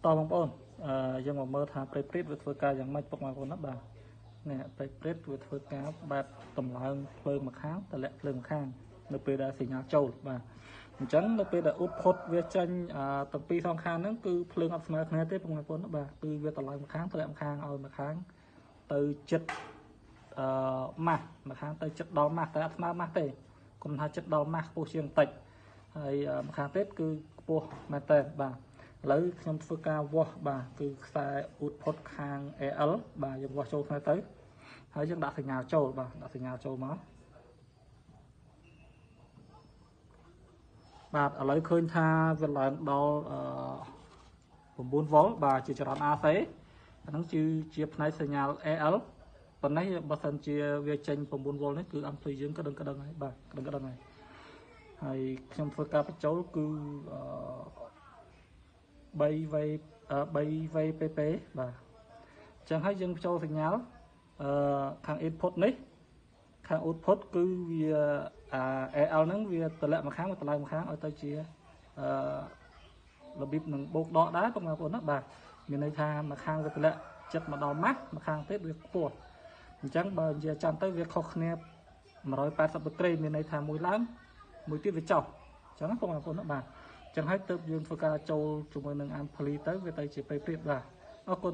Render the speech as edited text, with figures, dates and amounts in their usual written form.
តបងប្អូនយើងមកមើលថាព្រៃព្រាតវាធ្វើការយ៉ាងម៉េចពុកបងប្អូនណាបាទនេះព្រៃព្រាតវាធ្វើការបែបតម្លើងភ្លើងម្ខាងតម្លាក់ភ្លើងម្ខាងនៅពេលដែលសញ្ញាចូលបាទអញ្ចឹងនៅពេលដែលឧបផុតវាចេញទាំងពីរសងខាងហ្នឹងគឺភ្លើងអត់ស្មើគ្នាទេបងប្អូនណាបាទគឺវាតម្លើងម្ខាងតម្លាក់ម្ខាងឲ្យម្ខាងទៅចិត្តម៉ាស់ម្ខាងទៅចិត្តដល់ម៉ាស់តែអត់ស្មើម៉ាស់ទេគុំថាចិត្តដល់ម៉ាស់ខ្ពស់ជាងបន្តិចហើយម្ខាងទៀតគឺខ្ពស់មែនតើបាទឥឡូវខ្ញុំធ្វើការវាស់បាទគឺខ្សែឧដផុតខាង AL បាទយើងវាស់ចូលគ្នាទៅហើយយើងដាក់សញ្ញាចូលបាទដាក់សញ្ញាចូលមកបាទឥឡូវឃើញថាវាឡើងដល់9V បាទជាចរន្ត AC អាហ្នឹងជាផ្នែកសញ្ញា AL ប៉ុន្តែបើសិនជាវាចេញ 9V នេះគឺអំភ្លឺយើងក្តឹងហើយបាទក្តឹងហើយខ្ញុំធ្វើការបញ្ចូលគឺ3VPP បាទអញ្ចឹងហើយយើងបញ្ចូលសញ្ញាខាង input នេះខាង output គឺវា AL ហ្នឹងវាតម្លាក់ម្ខាងមកតម្លើងម្ខាងឲ្យទៅជារបៀបនឹងបូកដកដែរបងប្អូនណាបាទមានន័យថាម្ខាងវាតម្លាក់ចិត្តមកដល់ម៉ាស់ម្ខាងទៀតវាខ្ពស់អញ្ចឹងបើនិយាយចាំទៅវាខុសគ្នា180ដឺក្រេមានន័យថាមួយឡើងមួយទៀតវាចុះអញ្ចឹងណាបងប្អូនណាបាទអញ្ចឹងហើយទើបយើងធ្វើការចូលជាមួយនឹង ampli ទៅវាទៅជាពេលព្រៀបបាទអរគុណ